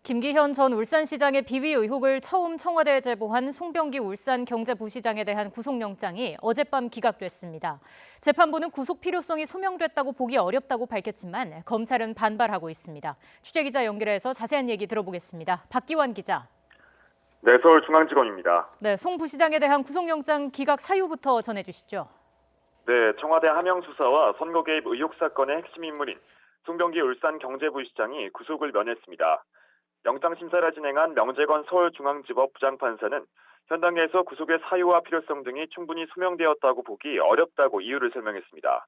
김기현 전 울산시장의 비위 의혹을 처음 청와대에 제보한 송병기 울산경제부시장에 대한 구속영장이 어젯밤 기각됐습니다. 재판부는 구속 필요성이 소명됐다고 보기 어렵다고 밝혔지만 검찰은 반발하고 있습니다. 취재기자 연결해서 자세한 얘기 들어보겠습니다. 박기환 기자. 네, 서울중앙지검입니다. 네, 송 부시장에 대한 구속영장 기각 사유부터 전해주시죠. 네, 청와대 하명수사와 선거 개입 의혹 사건의 핵심 인물인 송병기 울산경제부시장이 구속을 면했습니다. 영장심사를 진행한 명재건 서울중앙지법 부장판사는 현 단계에서 구속의 사유와 필요성 등이 충분히 소명되었다고 보기 어렵다고 이유를 설명했습니다.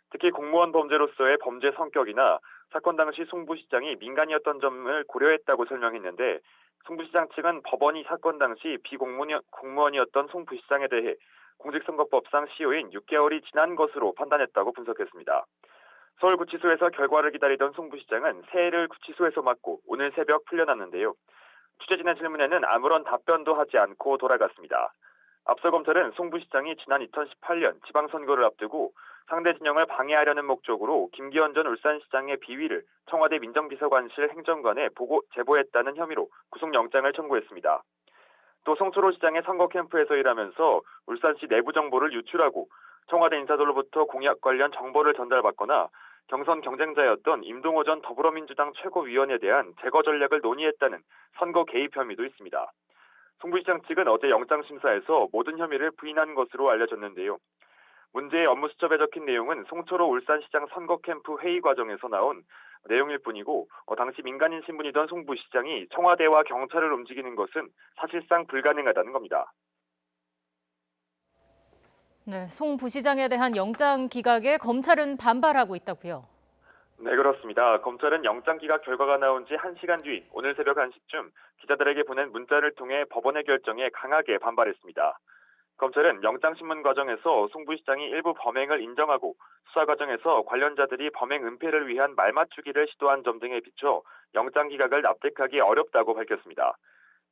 특히 공무원 범죄로서의 범죄 성격이나 사건 당시 송 부시장이 민간이었던 점을 고려했다고 설명했는데 송 부시장 측은 법원이 사건 당시 비공무원이었던 송 부시장에 대해 공직선거법상 시효인 6개월이 지난 것으로 판단했다고 분석했습니다. 서울구치소에서 결과를 기다리던 송 부시장은 새해를 구치소에서 맞고 오늘 새벽 풀려났는데요. 취재진의 질문에는 아무런 답변도 하지 않고 돌아갔습니다. 앞서 검찰은 송 부시장이 지난 2018년 지방선거를 앞두고 상대 진영을 방해하려는 목적으로 김기현 전 울산시장의 비위를 청와대 민정비서관실 행정관에 제보했다는 혐의로 구속영장을 청구했습니다. 또 송철호 시장의 선거 캠프에서 일하면서 울산시 내부 정보를 유출하고 청와대 인사들로부터 공약 관련 정보를 전달받거나 경선 경쟁자였던 임동호 전 더불어민주당 최고위원에 대한 제거 전략을 논의했다는 선거 개입 혐의도 있습니다. 송 부시장 측은 어제 영장심사에서 모든 혐의를 부인한 것으로 알려졌는데요. 문제의 업무 수첩에 적힌 내용은 송철호 울산시장 선거 캠프 회의 과정에서 나온 내용일 뿐이고 당시 민간인 신분이던 송 부시장이 청와대와 경찰을 움직이는 것은 사실상 불가능하다는 겁니다. 네, 송 부시장에 대한 영장 기각에 검찰은 반발하고 있다고요. 네, 그렇습니다. 검찰은 영장 기각 결과가 나온 지 1시간 뒤 오늘 새벽 1시쯤 기자들에게 보낸 문자를 통해 법원의 결정에 강하게 반발했습니다. 검찰은 영장신문 과정에서 송 부시장이 일부 범행을 인정하고 수사 과정에서 관련자들이 범행 은폐를 위한 말맞추기를 시도한 점 등에 비춰 영장 기각을 납득하기 어렵다고 밝혔습니다.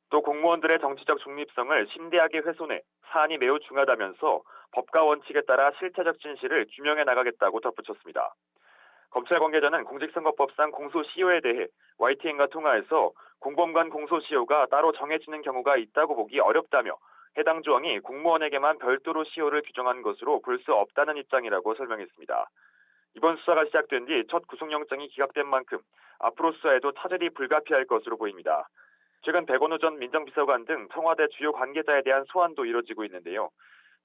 또 공무원들의 정치적 중립성을 심대하게 훼손해 사안이 매우 중하다면서 법과 원칙에 따라 실체적 진실을 규명해 나가겠다고 덧붙였습니다. 검찰 관계자는 공직선거법상 공소시효에 대해 YTN과 통화에서 공범간 공소시효가 따로 정해지는 경우가 있다고 보기 어렵다며 해당 조항이 공무원에게만 별도로 시효를 규정한 것으로 볼 수 없다는 입장이라고 설명했습니다. 이번 수사가 시작된 뒤 첫 구속영장이 기각된 만큼 앞으로 수사에도 차질이 불가피할 것으로 보입니다. 최근 백원우 전 민정비서관 등 청와대 주요 관계자에 대한 소환도 이뤄지고 있는데요.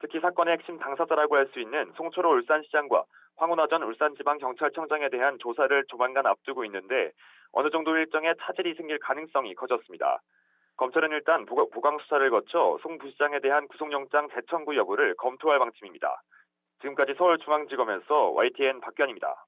특히 사건의 핵심 당사자라고 할 수 있는 송철호 울산시장과 황운하 전 울산지방경찰청장에 대한 조사를 조만간 앞두고 있는데 어느 정도 일정의 차질이 생길 가능성이 커졌습니다. 검찰은 일단 보강 수사를 거쳐 송 부시장에 대한 구속영장 재청구 여부를 검토할 방침입니다. 지금까지 서울중앙지검에서 YTN 박견입니다.